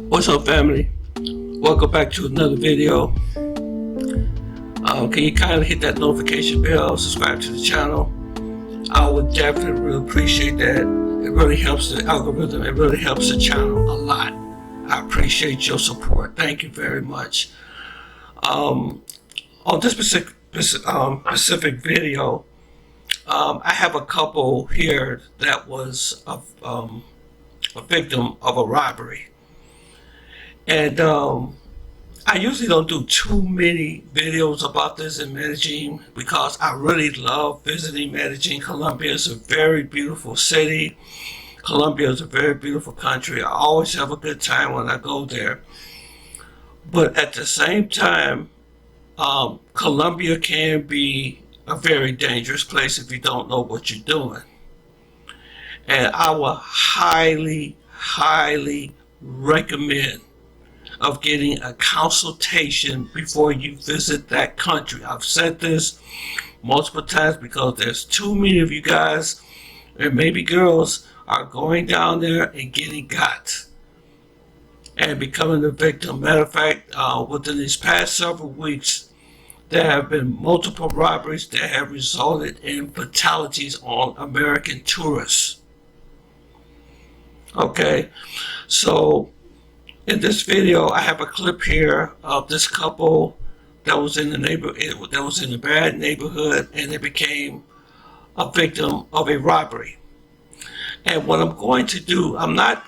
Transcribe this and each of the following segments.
What's up, family? Welcome back to another video. Can you kindly hit that notification bell, subscribe to the channel? I would definitely really appreciate that. It really helps the algorithm. It really helps the channel a lot. I appreciate your support. Thank you very much. On this specific video, I have a couple here that was a victim of a robbery. And I usually don't do too many videos about this in Medellin because I really love visiting Medellin. Colombia is a very beautiful city. Colombia is a very beautiful country. I always have a good time when I go there. But at the same time, Colombia can be a very dangerous place if you don't know what you're doing. And I will highly recommend of getting a consultation before you visit that country. I've said this multiple times because there's too many of you guys and maybe girls are going down there and getting got and becoming a victim. Matter of fact, within these past several weeks, there have been multiple robberies that have resulted in fatalities on American tourists. Okay, so in this video, I have a clip here of this couple that was in a bad neighborhood, and they became a victim of a robbery. And what I'm going to do, I'm not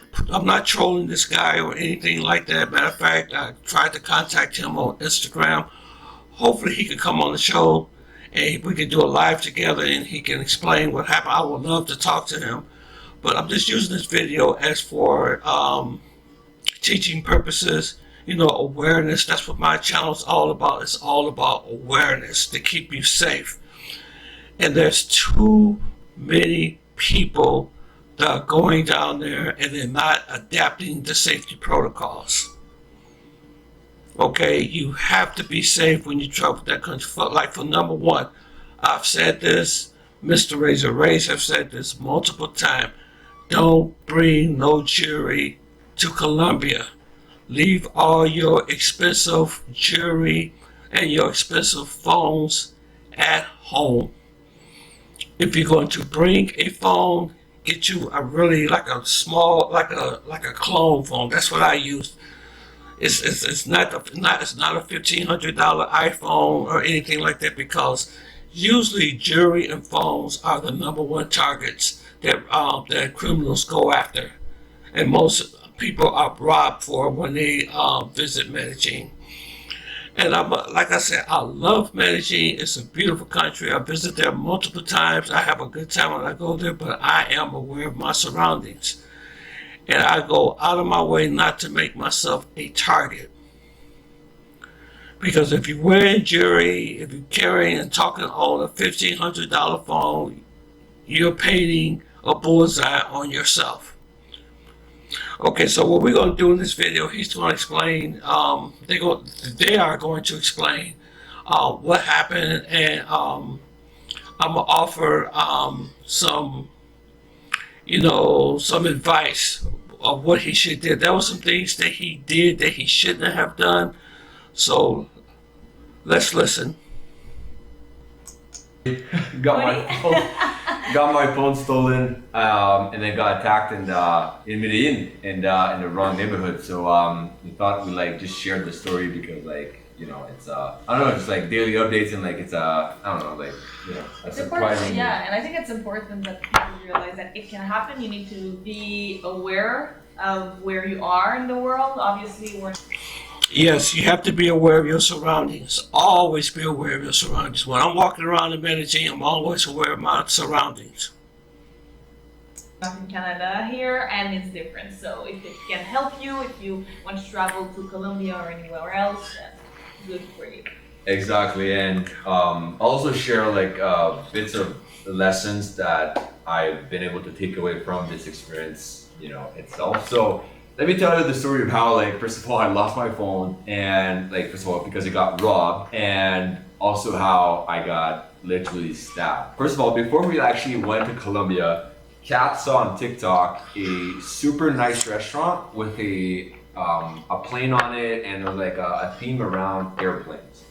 trolling this guy or anything like that. Matter of fact, I tried to contact him on Instagram. Hopefully, he can come on the show and we can do a live together, and he can explain what happened. I would love to talk to him, but I'm just using this video as for teaching purposes, awareness. That's what my channel is all about. It's all about awareness to keep you safe. And there's too many people that are going down there and they're not adapting the safety protocols. Okay, you have to be safe when you travel that country. For number one, I've said this, Mr. Razor Race have said this multiple times. Don't bring no jewelry to Colombia. Leave all your expensive jewelry and your expensive phones at home. If you're going to bring a phone, get you a really like a clone phone. That's what I use. It's not a $1,500 iPhone or anything like that, because usually jewelry and phones are the number one targets that criminals go after, and most people are robbed for when they visit Medellin. And like I said, I love Medellin. It's a beautiful country. I visit there multiple times. I have a good time when I go there, but I am aware of my surroundings. And I go out of my way not to make myself a target. Because if you're wearing jewelry, if you're carrying and talking on a $1,500 phone, you're painting a bullseye on yourself. Okay, so what we're going to do in this video, he's going to explain, they are going to explain what happened, and I'm going to offer some advice of what he should do. There were some things that he did that he shouldn't have done, so let's listen. Got my phone stolen, and then got attacked in Medellin, in the wrong neighborhood. So we thought we'd just share the story because it's I don't know, just daily updates, and it's I don't know, a surprising. Yeah, and I think it's important that people realize that it can happen. You need to be aware of where you are in the world. Obviously, Yes, you have to be aware of your surroundings. Always be aware of your surroundings. When I'm walking around in Medellin, I'm always aware of my surroundings. in Canada here, and it's different. So if it can help you, if you want to travel to Colombia or anywhere else, that's good for you. Exactly, and also share bits of lessons that I've been able to take away from this experience, itself. So let me tell you the story of how, first of all, I lost my phone, and first of all, because it got robbed, and also how I got literally stabbed. First of all, before we actually went to Colombia, Kat saw on TikTok a super nice restaurant with a plane on it, and there was like a theme around airplanes,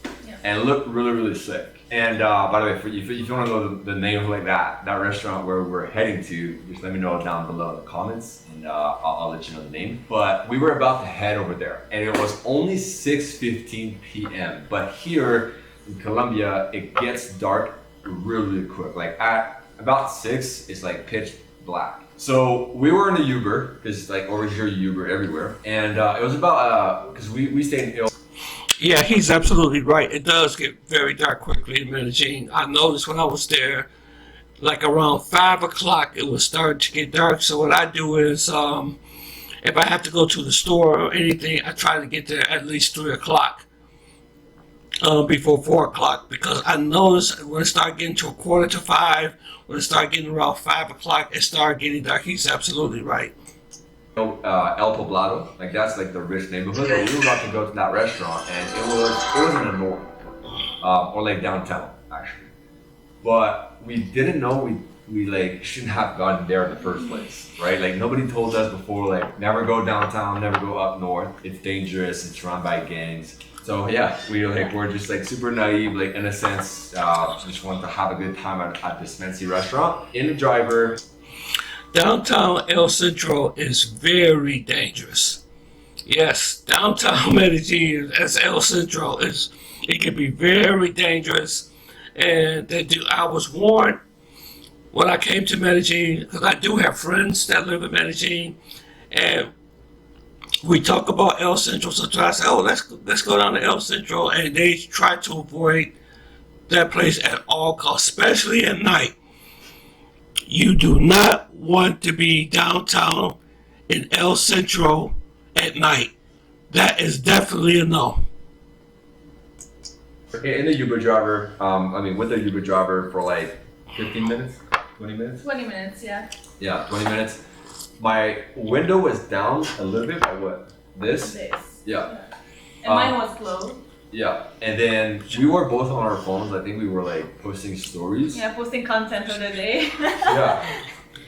and it looked really really sick. And by the way, if you want to know the name of like that restaurant where we're heading to, just let me know down below in the comments, and I'll let you know the name. But we were about to head over there, and it was only 6:15 p.m. But here in Colombia, it gets dark really, really quick. Like at about 6, it's like pitch black. So we were in a Uber, because like over here Uber everywhere, and it was about because we stayed in Yeah, he's absolutely right. It does get very dark quickly in Medellin. I noticed when I was there, like around 5 o'clock, it was starting to get dark. So what I do is, if I have to go to the store or anything, I try to get there at least 3 o'clock. Before 4 o'clock, because I noticed when it started getting to 4:45, when it started getting around 5 o'clock, it started getting dark. He's absolutely right. El Poblado, like that's like the rich neighborhood. But we were about to go to that restaurant, and it was in the north, or like downtown actually. But we didn't know we like shouldn't have gotten there in the first place, right? Like nobody told us before, like never go downtown, never go up north. It's dangerous. It's run by gangs. So yeah, we're just like super naive, like in a sense, just wanted to have a good time at this fancy restaurant. In the driver. Downtown El Centro is very dangerous. Yes, downtown Medellin as El Centro it can be very dangerous. And I was warned when I came to Medellin, because I do have friends that live in Medellin, and we talk about El Centro. So I said, oh, let's go down to El Centro, and they try to avoid that place at all costs, especially at night. You do not want to be downtown in El Centro at night. That is definitely a no. In the Uber driver, with the Uber driver for like 15 minutes, 20 minutes? 20 minutes, yeah. Yeah, 20 minutes. My window was down a little bit by what? This? Yeah. And mine was closed. Yeah, and then we were both on our phones. I think we were like posting stories. Yeah, posting content for the day. Yeah,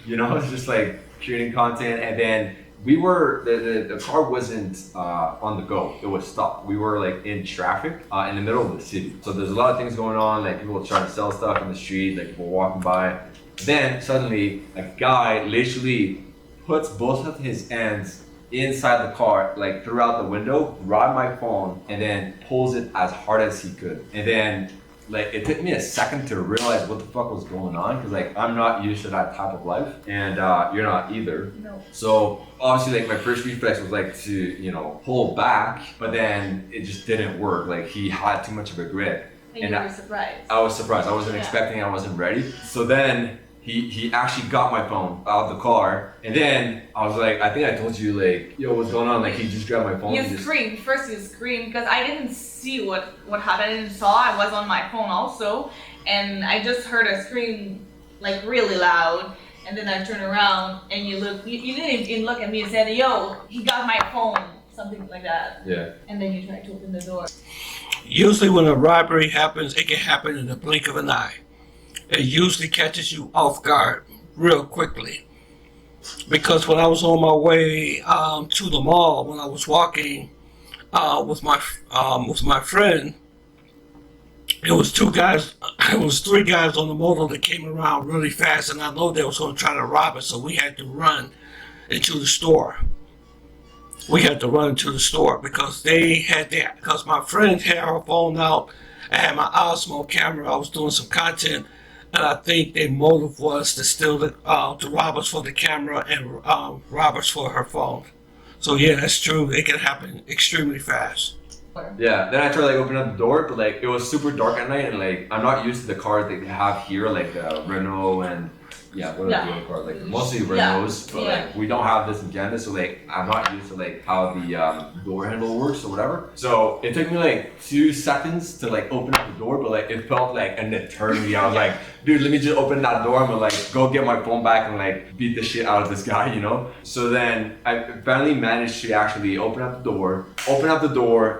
it's just like creating content, and then we were the car wasn't on the go. It was stopped. We were like in traffic in the middle of the city. So there's a lot of things going on. Like people trying to sell stuff in the street. Like people walking by. Then suddenly a guy literally puts both of his hands inside the car, like throughout the window, grabbed my phone, and then pulls it as hard as he could. And then like it took me a second to realize what the fuck was going on, because like I'm not used to that type of life, and you're not either. No. So obviously like my first reflex was like to pull back, but then it just didn't work. Like he had too much of a grip. And you were surprised. I was surprised. I wasn't expecting. I wasn't ready. So then he actually got my phone out of the car, and then I was like, I think I told you like, yo, what's going on? Like he just grabbed my phone. You screamed. First you screamed because I didn't see what happened. I didn't saw. I was on my phone also, and I just heard a scream like really loud. And then I turned around and you didn't even look at me and said, yo, he got my phone, something like that. Yeah. And then you tried to open the door. Usually when a robbery happens, it can happen in the blink of an eye. It usually catches you off guard real quickly. Because when I was on my way to the mall, when I was walking with my friend, it was three guys on the motor that came around really fast, and I know they was going to try to rob us, so we had to run into the store. Because my friend had her phone out. I had my Osmo camera. I was doing some content, and I think their motive was to steal to rob us for the camera and rob us for her phone. So yeah, that's true. It can happen extremely fast. Yeah, then I tried like opening up the door, but like it was super dark at night, and like I'm not used to the cars that they have here, like Renault and what are the other cars? Like mostly Renaults, but like we don't have this in Canada, so like I'm not used to like how the door handle works or whatever. So it took me like 2 seconds to like open up the door, but like it felt like an eternity. I was like, dude, let me just open that door. I'm gonna like go get my phone back and like beat the shit out of this guy, So then I finally managed to actually open up the door,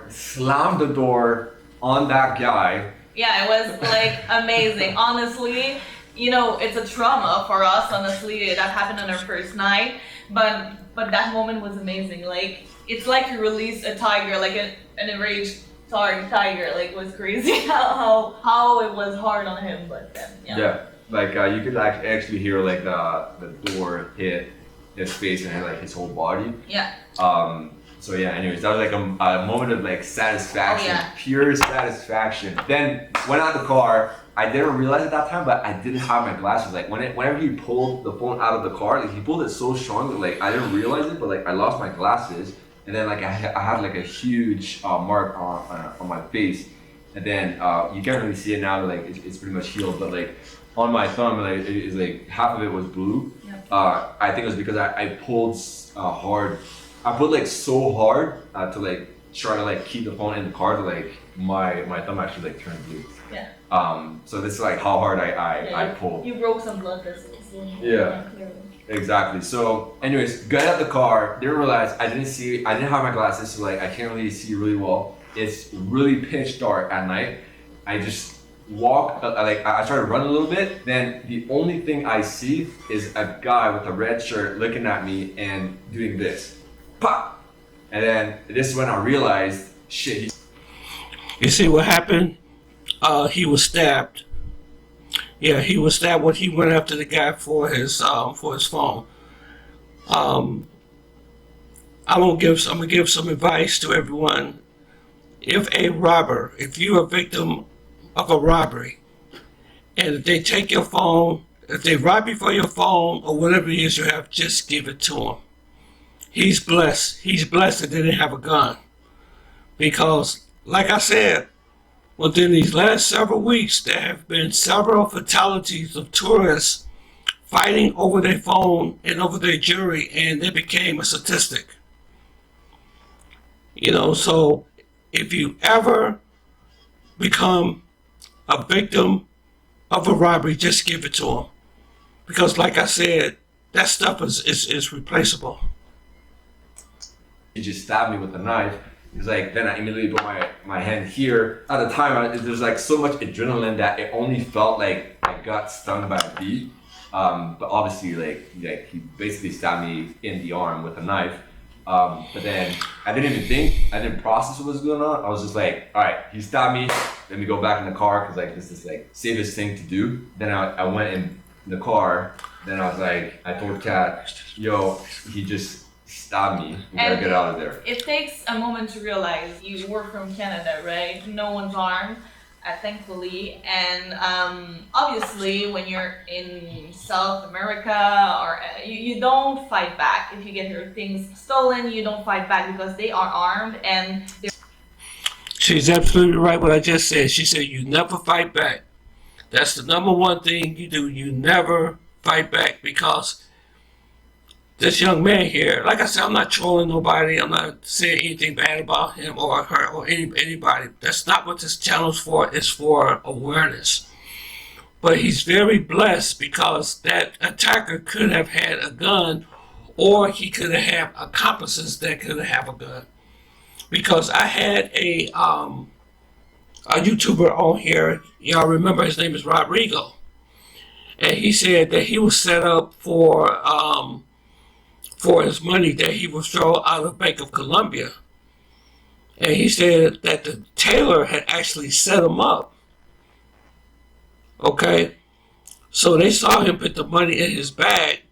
slam the door on that guy. Yeah, it was like amazing. Honestly, you know, it's a trauma for us, honestly. That happened on our first night, but that moment was amazing. Like, it's like you release a tiger, like an enraged tiger. Like, it was crazy how it was hard on him, but then Yeah, like you could actually hear like the door hit his face and hit like his whole body. Yeah. So yeah, anyways, that was like a moment of like satisfaction, pure satisfaction. Then went out the car. I didn't realize at that time, but I didn't have my glasses. Like whenever he pulled the phone out of the car, like he pulled it so strong that like I didn't realize it, but like I lost my glasses, and then like I had like a huge mark on my face, and then you can't really see it now, like it's pretty much healed, but like on my thumb, like it's like half of it was blue. Yeah. I think it was because I pulled hard. I put like so hard to like try to like keep the phone in the car that like my thumb actually like turned blue. Yeah. So this is like how hard I pulled. You broke some blood vessels. Yeah. Exactly. So anyways, got out the car, didn't realize I didn't have my glasses, so like I can't really see really well. It's really pitch dark at night. I just walk, like I try to run a little bit, then the only thing I see is a guy with a red shirt looking at me and doing this. Pop! And then this is when I realized, shit. You see what happened? He was stabbed. Yeah, he was stabbed when he went after the guy for his phone. I'm gonna give some advice to everyone. If you're a victim of a robbery, and if they take your phone, if they rob you for your phone or whatever it is you have, just give it to him. He's blessed. He's blessed that they didn't have a gun. Because, like I said, within these last several weeks, there have been several fatalities of tourists fighting over their phone and over their jewelry, and they became a statistic. You know, so if you ever become a victim of a robbery, just give it to them. Because, like I said, that stuff is replaceable. He just stabbed me with a knife. It's like, then I immediately put my hand here. At the time, there's like so much adrenaline that it only felt like I got stung by a bee. But obviously, like he basically stabbed me in the arm with a knife. But then I didn't process what was going on. I was just like, all right, he stabbed me. Let me go back in the car because like this is like safest thing to do. Then I went in the car. Then I was like, I told Kat, yo, he just stabbed me. We gotta get out of there. It takes a moment to realize you were from Canada, right? No one's armed, thankfully. And obviously, when you're in South America, or you don't fight back. If you get your things stolen, you don't fight back because they are armed and they're... She's absolutely right what I just said. She said you never fight back. That's the number one thing you do. You never fight back, because this young man here, like I said, I'm not trolling nobody. I'm not saying anything bad about him or her or anybody. That's not what this channel's for. It's for awareness. But he's very blessed because that attacker could have had a gun, or he could have had accomplices that could have a gun. Because I had a YouTuber on here. Y'all remember his name is Rodrigo. And he said that he was set up for his money that he withdrew out of Bank of Colombia. And he said that the tailor had actually set him up. Okay? So they saw him put the money in his bag.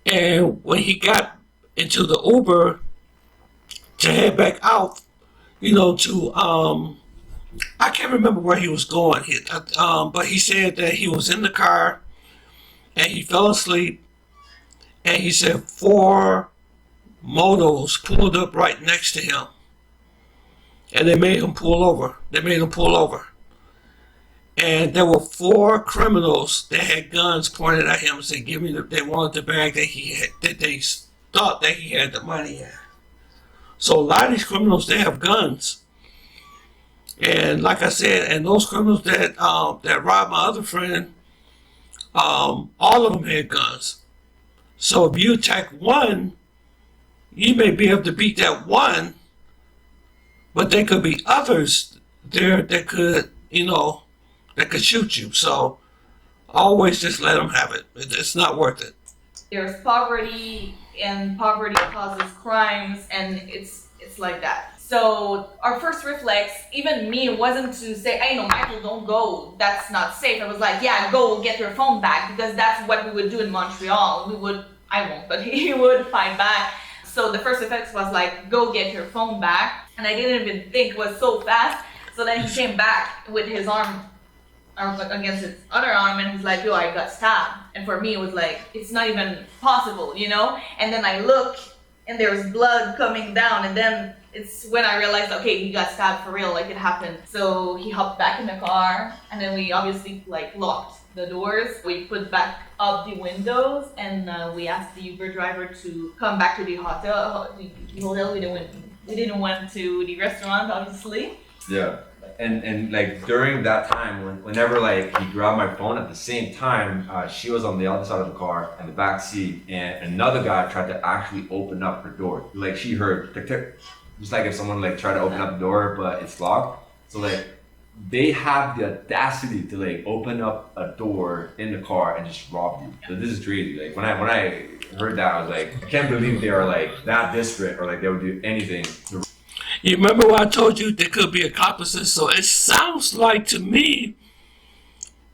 And when he got into the Uber to head back out, you know, to I can't remember where he was going, but he said that he was in the car and he fell asleep, and he said 4 motos pulled up right next to him, and they made him pull over. And there were 4 criminals that had guns pointed at him and said, "Give me they wanted the bag that he had, that they thought that he had the money in." So a lot of these criminals, they have guns. And like I said, and those criminals that robbed my other friend, all of them had guns. So if you attack one, you may be able to beat that one, but there could be others there that could, you know, that could shoot you. So Always just let them have it. It's not worth it. There's poverty, and poverty causes crimes, and it's like that. So our first reflex, even me, wasn't to say, hey, no, Michael, don't go. That's not safe. I was like, yeah, go get your phone back, because that's what we would do in Montreal. I won't, but he would fight back. So the first reflex was like, go get your phone back. And I didn't even think it was so fast. So then he came back with his arm against his other arm, and he's like, yo, I got stabbed. And for me, it was like, it's not even possible, you know? And then I look, and there's blood coming down, and then it's when I realized, okay, he got stabbed for real, like it happened. So he hopped back in the car, and then we obviously like locked the doors. We put back up the windows, and we asked the Uber driver to come back to the hotel. The hotel, we didn't went to the restaurant, obviously. Yeah. And like during that time, whenever like he grabbed my phone, at the same time, she was on the other side of the car in the back seat, and another guy tried to actually open up her door. Like she heard tick tick, just like if someone like tried to open up the door but it's locked. So like they have the audacity to like open up a door in the car and just rob you. So this is crazy. Like when I heard that, I was like, I can't believe they are like that desperate, or like they would do anything to. You remember what I told you? They could be accomplices. So it sounds like to me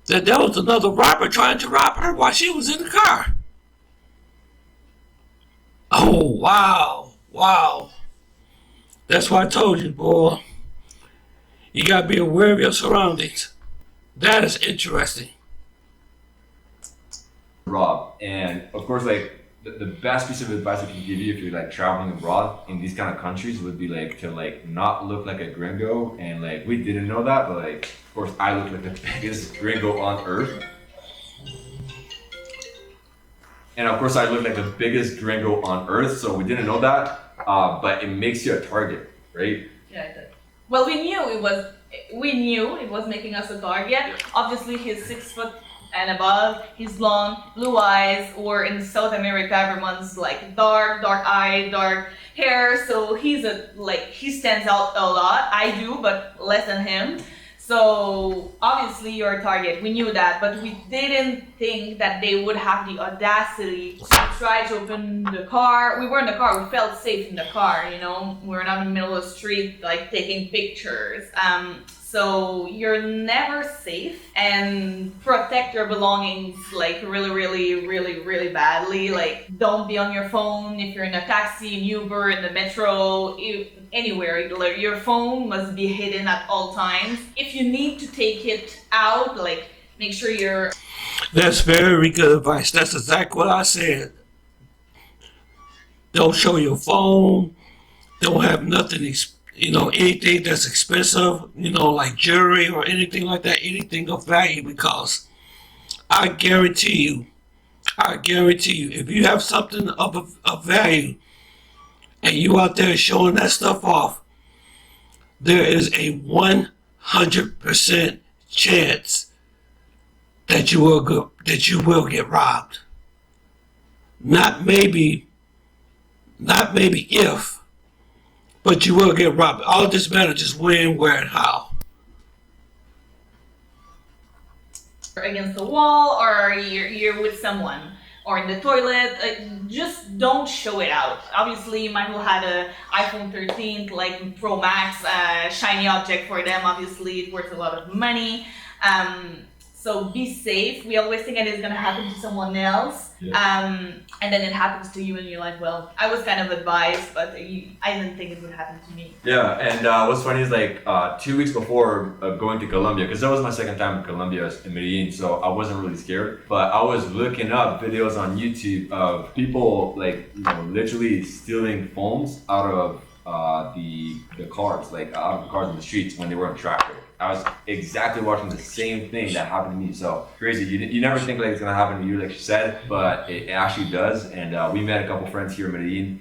that there was another robber trying to rob her while she was in the car. Oh, wow. Wow. That's why I told you, boy. You got to be aware of your surroundings. That is interesting. Rob. And of course, like the best piece of advice I can give you if you're like traveling abroad in these kind of countries would be like to like not look like a gringo. And like we didn't know that, but like of course I look like the biggest gringo on earth. And of course I look like the biggest gringo on earth, so we didn't know that. But it makes you a target, right? Yeah, it did. Well, we knew it was making us a target. Obviously, he's 6 foot and above. He's blonde, blue eyes, or in South America, everyone's like dark eye, dark hair. So he stands out a lot. I do, but less than him. So obviously you're a target. We knew that, but we didn't think that they would have the audacity to try to open the car. We were in the car. We felt safe in the car. You know, we were not in the middle of the street like taking pictures. So you're never safe, and protect your belongings like really badly. Like don't be on your phone if you're in a taxi, in Uber, in the metro, anywhere. Your phone must be hidden at all times. If you need to take it out, like make sure you're. That's very good advice. That's exactly what I said. Don't show your phone. Don't have nothing anything that's expensive, like jewelry or anything like that, anything of value, because I guarantee you, if you have something of value and you out there showing that stuff off, there is a 100% chance that you will get robbed. Not maybe if, but you will get robbed. All this matters is when, where, and how. Against the wall, or you're with someone, or in the toilet. Just don't show it out. Obviously, Michael had a iPhone 13, like Pro Max, shiny object for them. Obviously, it worth a lot of money. So be safe. We always think that it's gonna happen to someone else, and then it happens to you, and you're like, well, I was kind of advised, but I didn't think it would happen to me. Yeah, and what's funny is like 2 weeks before going to Colombia, because that was my second time in Colombia, in Medellin, so I wasn't really scared. But I was looking up videos on YouTube of people like literally stealing phones out of the cars, like out of the cars in the streets when they were on traffic. I was exactly watching the same thing that happened to me. So crazy. You never think like it's gonna happen to you, like you said, but it actually does. And we met a couple friends here in Medellin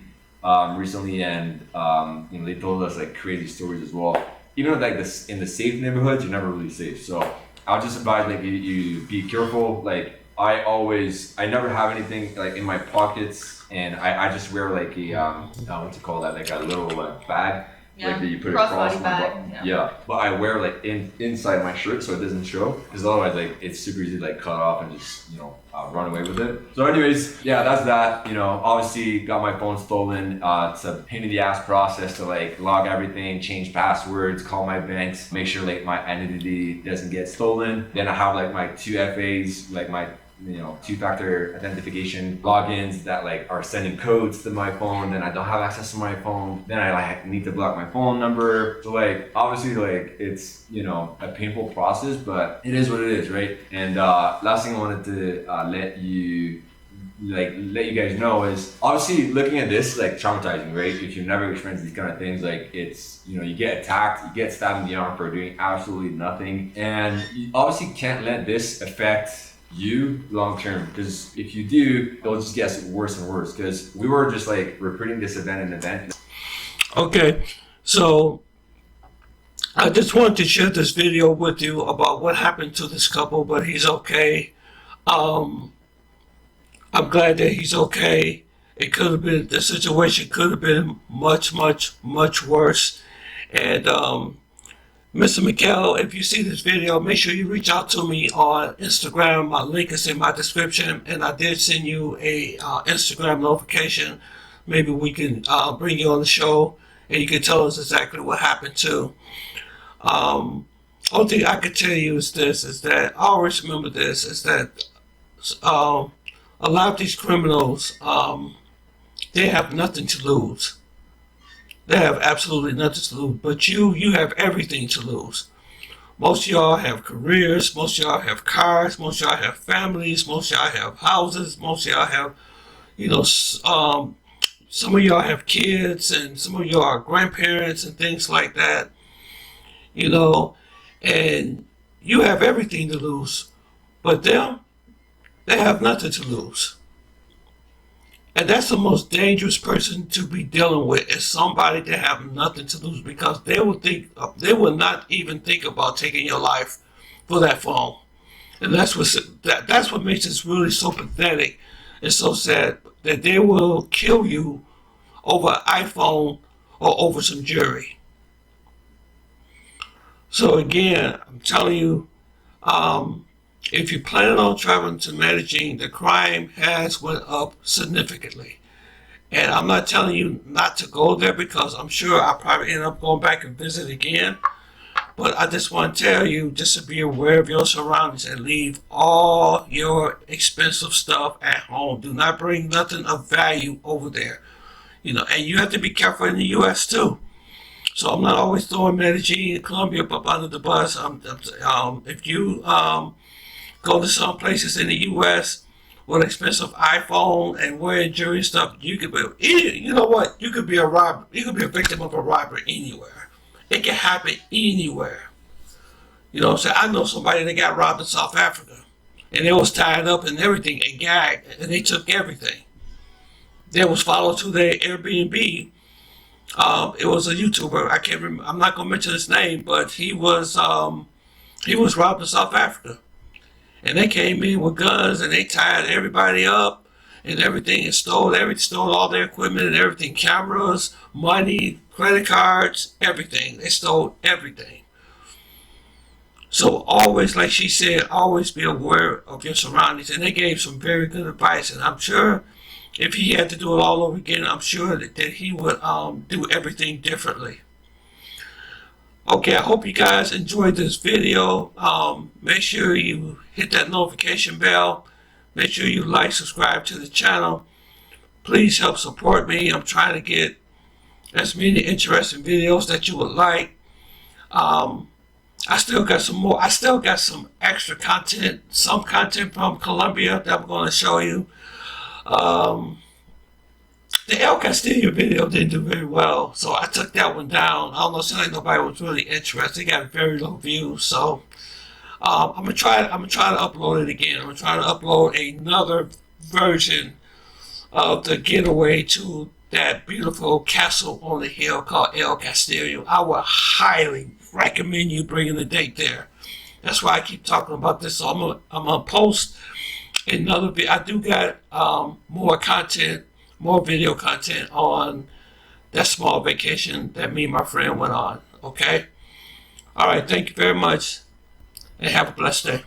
recently, and they told us like crazy stories as well. Even like this in the safe neighborhoods, you're never really safe. So I'll just advise like you be careful. Like I never have anything like in my pockets, and I just wear like a what's it called, that like a little bag. like that you put Crossbody across my bag, butt. yeah. But I wear like inside my shirt so it doesn't show, because otherwise like it's super easy to like cut off and just run away with it. So anyways, yeah, that's that. Obviously got my phone stolen. It's a pain in the ass process to like log everything, change passwords, call my banks, make sure like my identity doesn't get stolen. Then I have like my 2FAs, like my two-factor authentication logins that like are sending codes to my phone. Then I don't have access to my phone. Then I like need to block my phone number. So like obviously like it's a painful process, but it is what it is, right? And last thing I wanted to let you guys know is obviously looking at this like traumatizing, right? If you've never experienced these kind of things, like it's you get attacked, you get stabbed in the arm for doing absolutely nothing, and you obviously can't let this affect you long term, because if you do, it'll just get worse and worse, because we were just like repeating this event. Okay, so I just wanted to share this video with you about what happened to this couple, but he's okay. I'm glad that he's okay. It could have been, the situation could have been much, much, much worse. And Mr. Mikhail, if you see this video, make sure you reach out to me on Instagram. My link is in my description, and I did send you a Instagram notification. Maybe we can bring you on the show, and you can tell us exactly what happened too. Only thing I can tell you is this: is that I always remember this: is that a lot of these criminals, they have nothing to lose. They have absolutely nothing to lose, but you have everything to lose. Most of y'all have careers, most of y'all have cars, most of y'all have families, most of y'all have houses, most of y'all have, some of y'all have kids, and some of y'all are grandparents and things like that, and you have everything to lose, but them, they have nothing to lose. And that's the most dangerous person to be dealing with, is somebody that have nothing to lose, because they will not even think about taking your life for that phone. And that's what makes this really so pathetic and so sad, that they will kill you over an iPhone or over some jewelry. So again, I'm telling you, if you're planning on traveling to Medellin, the crime has went up significantly. And I'm not telling you not to go there, because I'm sure I'll probably end up going back and visit again. But I just want to tell you, just to be aware of your surroundings and leave all your expensive stuff at home. Do not bring nothing of value over there. And you have to be careful in the U.S. too. So I'm not always throwing Medellin, Colombia up under the bus. If you go to some places in the U.S. with an expensive iPhone and wearing jewelry and stuff, you could be, you could be a robber. You could be a victim of a robbery anywhere. It can happen anywhere. I know somebody that got robbed in South Africa, and they was tied up and everything and gagged, and they took everything. They was followed to their Airbnb. It was a YouTuber. I can't remember. I'm not gonna mention his name, but he was robbed in South Africa. And they came in with guns, and they tied everybody up and everything, and stole all their equipment and everything, cameras, money, credit cards, everything. They stole everything. So always, like she said, always be aware of your surroundings. And they gave some very good advice. And I'm sure if he had to do it all over again, I'm sure that he would do everything differently. Okay, I hope you guys enjoyed this video. Make sure you hit that notification bell. Make sure you like, subscribe to the channel. Please help support me. I'm trying to get as many interesting videos that you would like. I still got some more. I still got some extra content, some content from Colombia that I'm going to show you. The El Castillo video didn't do very well, so I took that one down. I don't know, seemed like nobody was really interested. It got very low views, so I'm gonna try to upload it again. I'm gonna try to upload another version of the getaway to that beautiful castle on the hill called El Castillo. I would highly recommend you bringing the date there. That's why I keep talking about this. So I'm gonna post another video. I do got more content, more video content on that small vacation that me and my friend went on. Okay? All right, thank you very much, and have a blessed day.